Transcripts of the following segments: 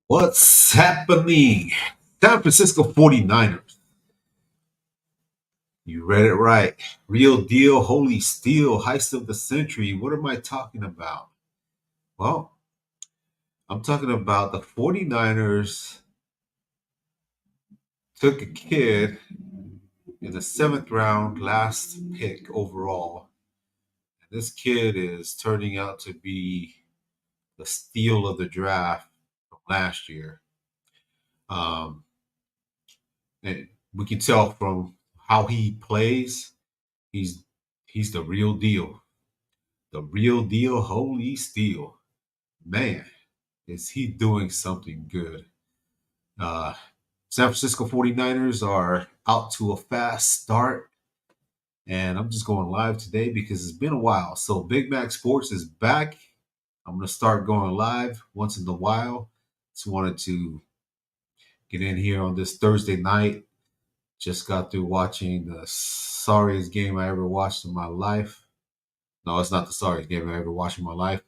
What's happening? San Francisco 49ers. You read it right. Real deal, holy steel, heist of the century. What am I talking about? Well, I'm talking about the 49ers took a kid in the seventh round, last pick overall. This kid is turning out to be the steal of the draft from last year. Um, and we can tell from how he plays, he's he's the real deal. The real deal, holy steel. Man, is he doing something good. Uh, San Francisco 49ers are out to a fast start. And I'm just going live today because it's been a while. So Big Mac Sports is back. I'm going to start going live once in a while. Just wanted to get in here on this Thursday night. Just got through watching the sorriest game I ever watched in my life. No, it's not the sorriest game I ever watched in my life.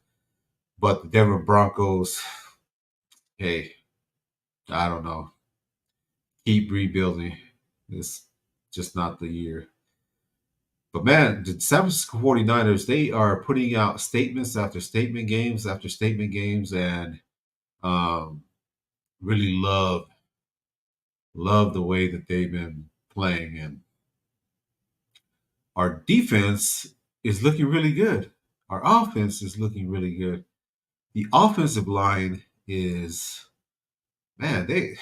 But the Denver Broncos, hey, I don't know. Keep rebuilding. It's just not the year. But man, the San Francisco 49ers, they are putting out statements after statement, games after statement games, and um, really love the way that they've been playing. And our defense is looking really good. Our offense is looking really good. The offensive line is, man, they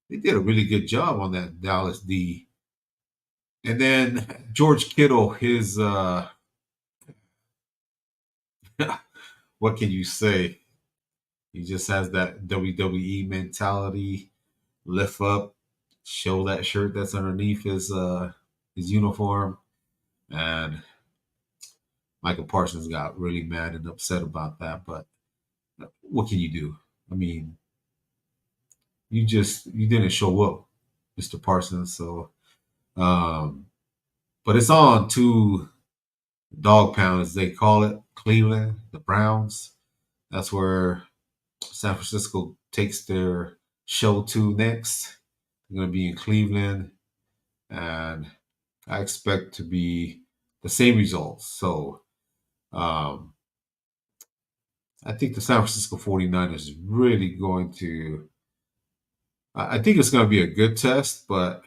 did a really good job on that Dallas D. And then George Kittle, his what can you say? He just has that WWE mentality. Lift up, show that shirt that's underneath his uniform. And Michael Parsons got really mad and upset about that. But what can you do? I mean, you didn't show up, Mr. Parsons. So but it's on to dog pound as they call it, Cleveland, the Browns. That's where San Francisco takes their show to next. They're going to be in Cleveland, and I expect to be the same results. So um, I think the San Francisco 49ers is really going to, I think it's going to be a good test, but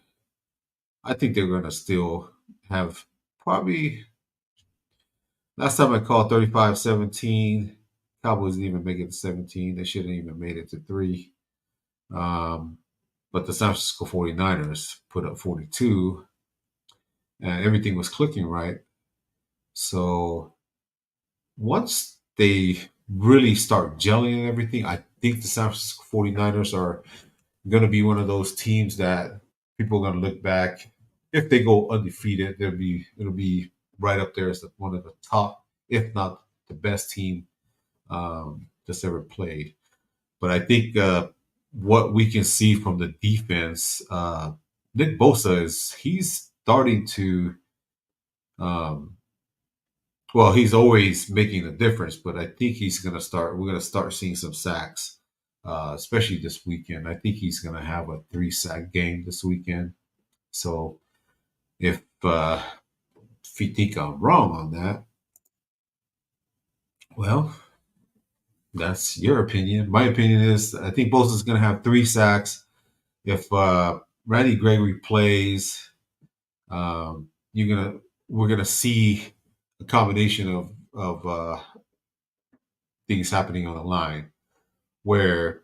I think they're going to still have probably, last time I called 35-17. Cowboys didn't even make it to 17. They shouldn't even made it to 3. Um, but the San Francisco 49ers put up 42 and everything was clicking right. So once they really start gelling and everything, I think the San Francisco 49ers are going to be one of those teams that people are going to look back. If they go undefeated, it'll be right up there as one of the top, if not the best team that's ever played. But I think what we can see from the defense, Nick Bosa he's starting to um, well, he's always making a difference, but I think he's going to start. We're going to start seeing some sacks, especially this weekend. I think he's going to have a 3 sack game this weekend. So if you think I'm wrong on that, well, that's your opinion. My opinion is I think Bosa's going to have 3 sacks. If Randy Gregory plays, you're gonna we're gonna see a combination of things happening on the line where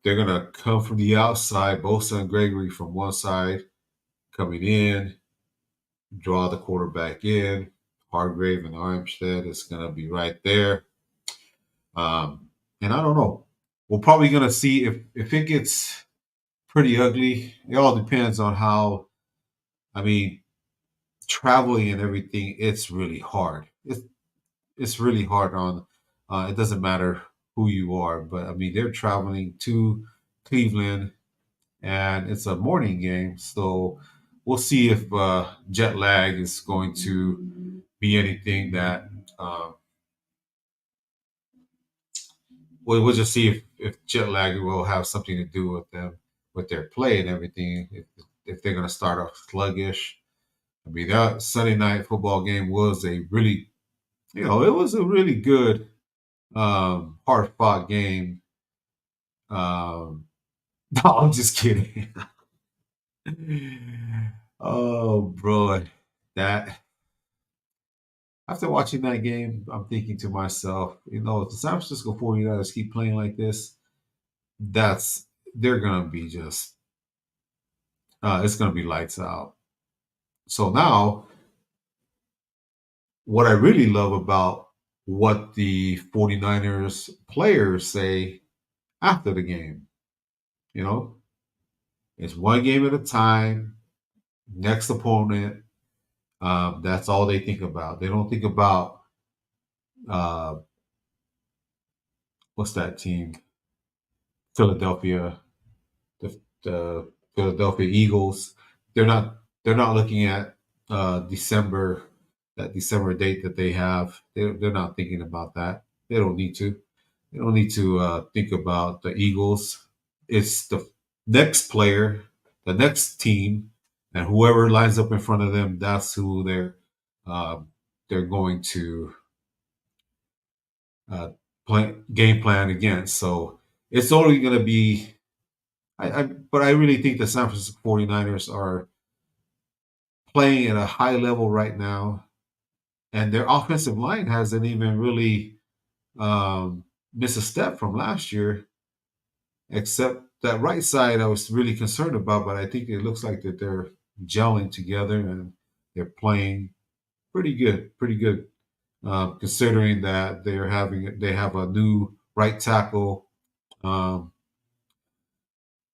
they're gonna come from the outside, Bosa and Gregory from one side coming in, draw the quarterback in. Hargrave and Armstead is gonna be right there. And I don't know. We're probably gonna see if it gets pretty ugly. It all depends on how. I mean, traveling and everything. It's really hard. It's really hard on. It doesn't matter who you are, but I mean they're traveling to Cleveland and it's a morning game. So we'll see if jet lag is going to be anything that uh, we'll just see if jet lag will have something to do with them, with their play and everything. If they're going to start off sluggish. I mean, that Sunday night football game was a really, it was a really good, hard fought game. No, I'm just kidding. Oh, bro, that after watching that game, I'm thinking to myself, if the San Francisco 49ers keep playing like this, that's they're gonna be just it's gonna be lights out. So now, what I really love about what the 49ers players say after the game, you know, it's one game at a time, next opponent. That's all they think about. They don't think about uh, what's that team? Philadelphia, the Philadelphia Eagles. They're not looking at December, that December date that they have. They're not thinking about that. They don't need to. They don't need to think about the Eagles. It's the next player, the next team, and whoever lines up in front of them. That's who uh, they're going to uh, game plan against. So it's only going to be but I really think the San Francisco 49ers are playing at a high level right now, and their offensive line hasn't even really missed a step from last year, except that right side I was really concerned about, but I think it looks like that they're gelling together and they're playing pretty good, considering that they have a new right tackle. Um,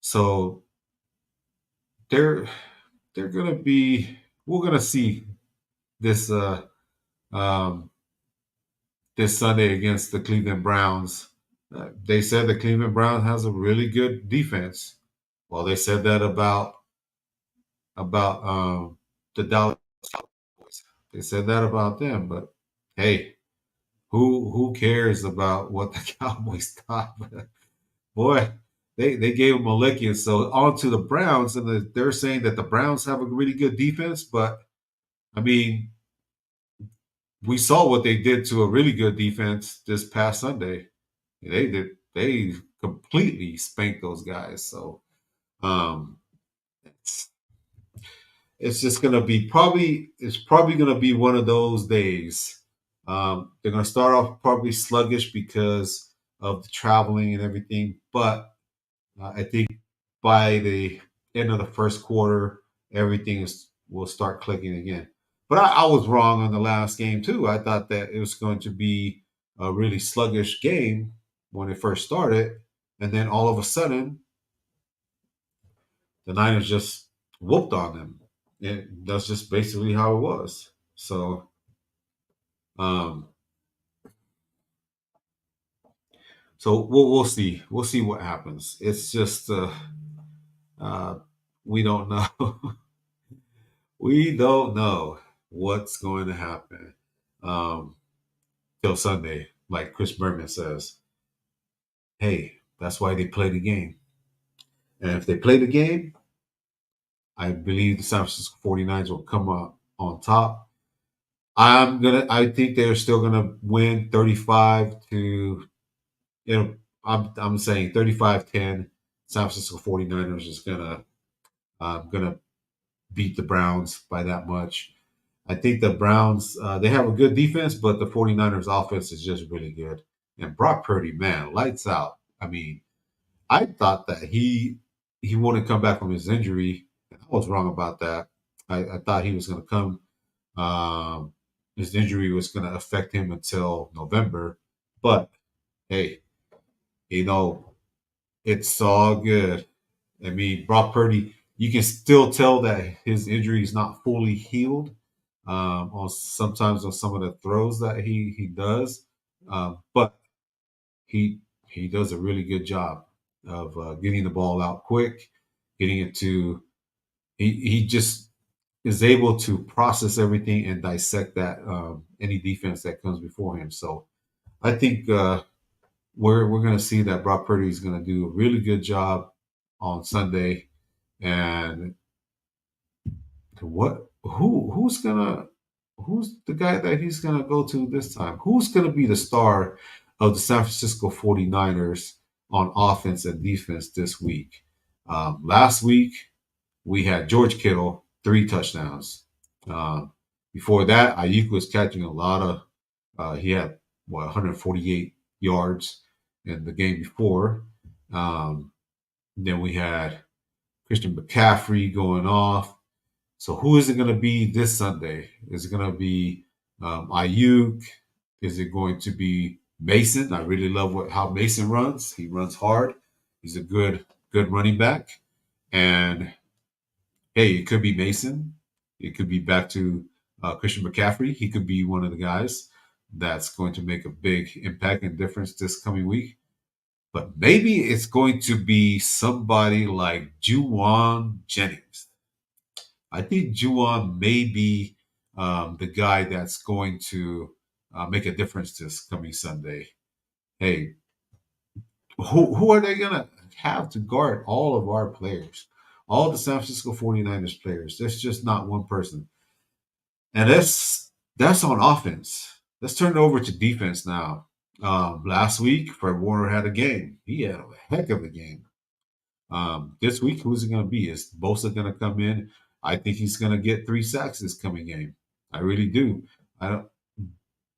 so they're they're gonna be we're gonna see this um, this Sunday against the Cleveland Browns. They said the Cleveland Browns has a really good defense. Well, they said that about the Dallas Cowboys. They said that about them, but hey, who cares about what the Cowboys thought? Boy, they gave them a licking. So on to the Browns, and they're saying that the Browns have a really good defense, but I mean, we saw what they did to a really good defense this past Sunday. They completely spanked those guys. So um, it's, it's just gonna be probably gonna be one of those days. They're gonna start off probably sluggish because of the traveling and everything, but I think by the end of the first quarter, will start clicking again. But I was wrong on the last game too. I thought that it was going to be a really sluggish game when it first started, and then all of a sudden, the Niners just whooped on them. And that's just basically how it was. So, um, we'll see. We'll see what happens. It's just uh, we don't know. We don't know what's going to happen um, till Sunday. Like Chris Berman says, hey, that's why they play the game. And if they play the game, I believe the San Francisco 49ers will come up on top. I think they're still gonna win 35 to, I'm saying 35-10. San Francisco 49ers is gonna beat the Browns by that much. I think the Browns, they have a good defense, but the 49ers offense is just really good. And Brock Purdy, man, lights out. I mean, I thought that he wouldn't come back from his injury. I was wrong about that. I thought he was going to come. Um, his injury was going to affect him until November. But hey, you know, it's all good. I mean, Brock Purdy, you can still tell that his injury is not fully healed. On sometimes on some of the throws that he does, but he he does a really good job of getting the ball out quick, getting it to. He just is able to process everything and dissect that any defense that comes before him. So I think we're going to see that Brock Purdy is going to do a really good job on Sunday. And who's the guy that he's gonna go to this time? Who's gonna be the star of the San Francisco 49ers on offense and defense this week? Last week we had George Kittle, 3 touchdowns. Um, Before that, Ayuk was catching a lot of. He had 148 yards in the game before. Um, then we had Christian McCaffrey going off. So who is it going to be this Sunday? Is it going to be Ayuk? Is it going to be Mason? I really love how Mason runs. He runs hard. He's a good running back. And hey, it could be Mason. It could be back to Christian McCaffrey. He could be one of the guys that's going to make a big impact and difference this coming week. But maybe it's going to be somebody like Juwan Jennings. I think Juwan may be the guy that's going to make a difference this coming Sunday. Hey, who are they going to have to guard all of our players? All the San Francisco 49ers players. There's just not one person. And that's on offense. Let's turn it over to defense now. Last week, Fred Warner had a game. He had a heck of a game. This week, who's it going to be? Is Bosa going to come in? I think he's going to get 3 sacks this coming game. I really do. I don't.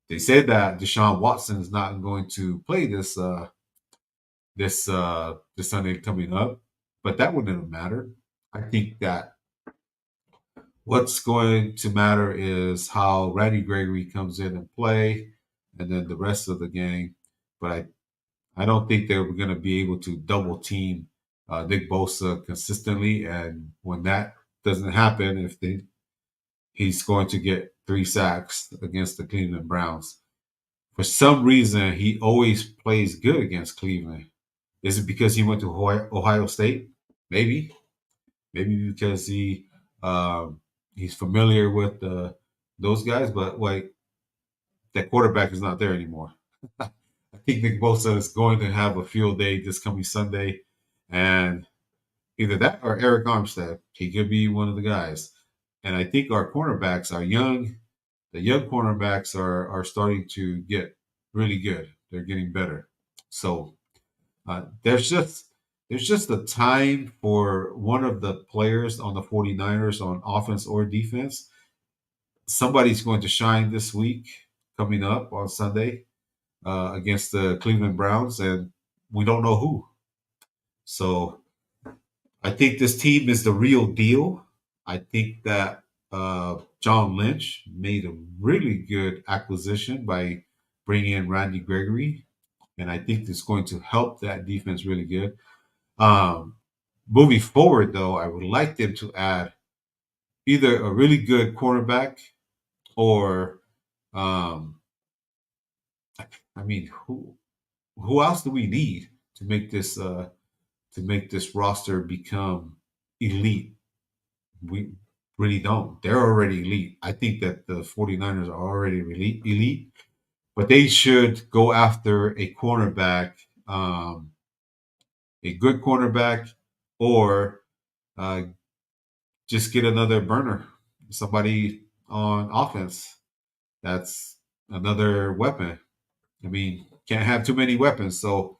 They said that Deshaun Watson is not going to play this Sunday coming up, but that wouldn't have mattered. I think that what's going to matter is how Randy Gregory comes in and play, and then the rest of the game. But I don't think they're going to be able to double team Nick Bosa consistently. And when that doesn't happen, he's going to get 3 sacks against the Cleveland Browns. For some reason, he always plays good against Cleveland. Is it because he went to Ohio State? Maybe, maybe because he's familiar with those guys. But like that quarterback is not there anymore. I think Nick Bosa is going to have a field day this coming Sunday, and either that or Eric Armstead. He could be one of the guys. And I think our cornerbacks are young. The young cornerbacks are starting to get really good. They're getting better. So there's just a time for one of the players on the 49ers on offense or defense. Somebody's going to shine this week coming up on Sunday against the Cleveland Browns, and we don't know who. So I think this team is the real deal. I think that John Lynch made a really good acquisition by bringing in Randy Gregory, and I think it's going to help that defense really good. Um, Moving forward, though, I would like them to add either a really good cornerback or, um, I mean, who else do we need to make this roster become elite? We really don't. They're already elite. I think that the 49ers are already elite, but they should go after a good cornerback, or uh, just get another burner, somebody on offense. That's another weapon. I mean, can't have too many weapons. So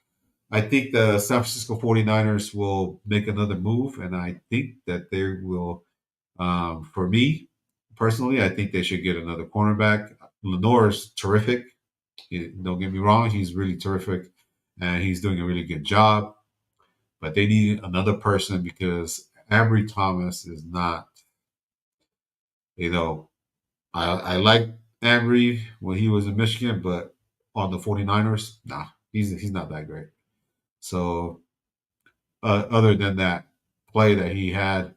I think the San Francisco 49ers will make another move, and I think that they will. For me personally, I think they should get another cornerback. Lenore is terrific. Don't get me wrong; he's really terrific, and he's doing a really good job. But they need another person because Ambry Thomas is not. You know, I like Ambry when he was in Michigan, but on the 49ers, nah, he's not that great. So other than that play that he had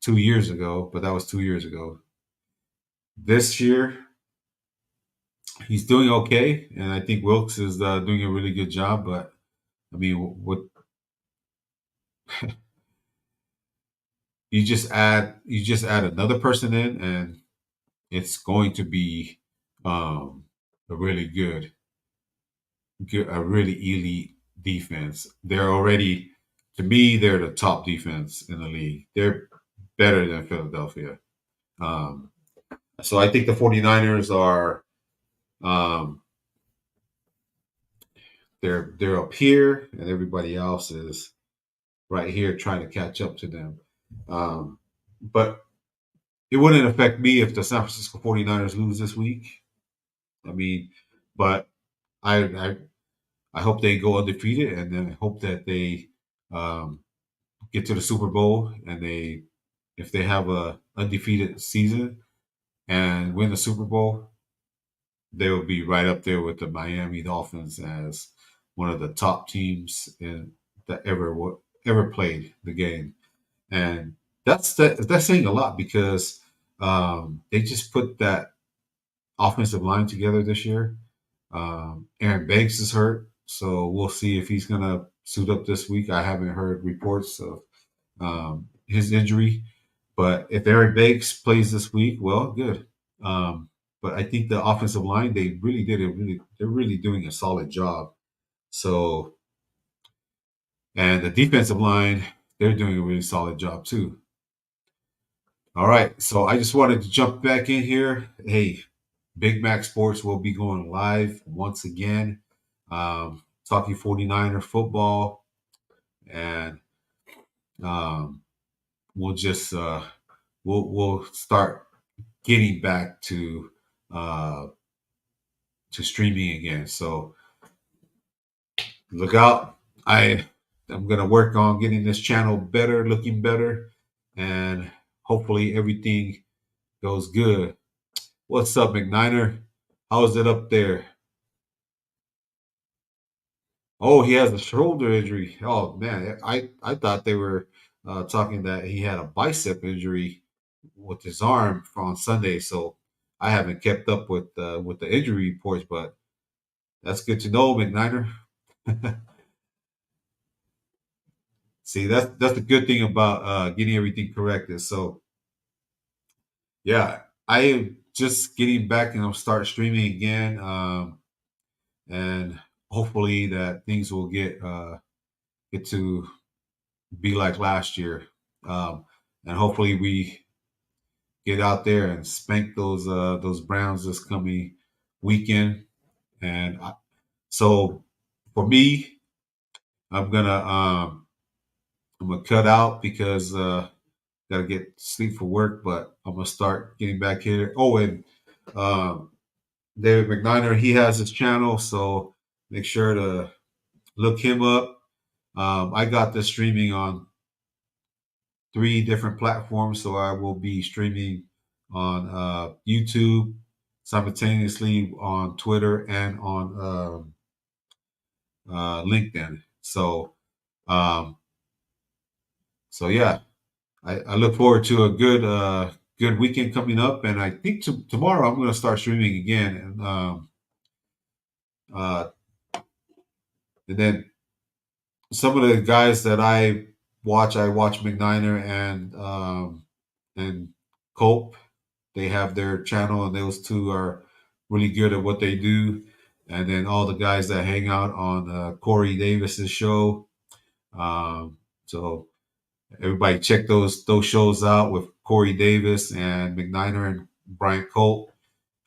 2 years ago, but that was 2 years ago. This year, he's doing okay, and I think Wilkes is doing a really good job. But I mean, what you just add another person in, and it's going to be a really a really elite defense. They're already, to me, they're the top defense in the league. They're better than Philadelphia. Um, so I think the 49ers are um, they're up here, and everybody else is right here trying to catch up to them. But it wouldn't affect me if the San Francisco 49ers lose this week. I mean, but I I hope they go undefeated, and then I hope that they um, get to the Super Bowl, and they if they have a undefeated season and win the Super Bowl, they will be right up there with the Miami Dolphins as one of the top teams in that ever played the game. And that's saying a lot because they just put that offensive line together this year. Aaron Banks is hurt, so we'll see if he's gonna suit up this week. I haven't heard reports of his injury, but if Aaron Banks plays this week, well, good. Um, but I think the offensive line they really did it. They're really doing a solid job. So and the defensive line they're doing a really solid job too. All right, so I just wanted to jump back in here. Hey, Big Mac Sports will be going live once again, talking 49er football, and um, we'll just we'll start getting back uh, to streaming again. So look out! I'm gonna work on getting this channel better, looking better, and hopefully everything goes good. What's up, McNiner? How's it up there? Oh, he has a shoulder injury. Oh man, I thought they were talking that he had a bicep injury with his arm on Sunday. So I haven't kept up with the injury reports, but that's good to know, McNiner. See, that's the good thing about getting everything corrected. So yeah, I am just getting back and I'll start streaming again, and hopefully that things will get to be like last year. And hopefully we get out there and spank those Browns this coming weekend. And so for me, I'm gonna I'm gonna cut out because gotta get sleep for work. But I'm gonna start getting back here. Oh, and um, David McNiner, he has his channel, so make sure to look him up. I got this streaming on three different platforms. So I will be streaming on YouTube, simultaneously on Twitter and on LinkedIn. Um, so yeah, I look forward to a good weekend coming up, and I think tomorrow I'm going to start streaming again, uh, and then some of the guys that I watch McNiner and Cope. They have their channel, and those two are really good at what they do. And then all the guys that hang out on Corey Davis's show. So everybody check those shows out with Corey Davis and McNiner and Brian Colt,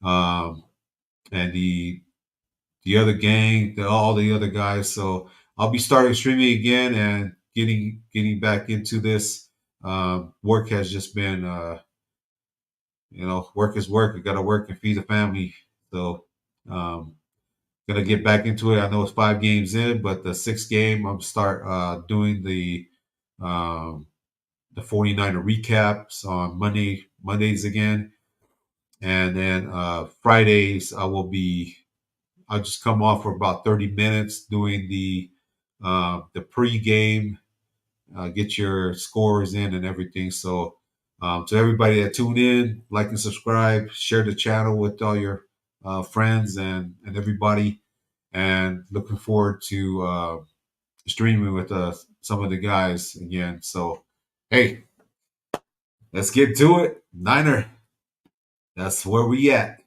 um, and the other gang, all the other guys. So I'll be starting streaming again and getting back into this. Work has just been work is work. You got to work and feed the family. So, um, gonna get back into it. I know it's 5 games in, but the sixth game, I'm start doing um, the 49er recaps on Mondays again, and then Fridays I'll just come off for about 30 minutes doing the pregame, get your scores in and everything. So, to everybody that tuned in, like and subscribe, share the channel with all your friends and everybody. And looking forward to streaming with some of the guys again. So, hey, let's get to it. Niner, that's where we at.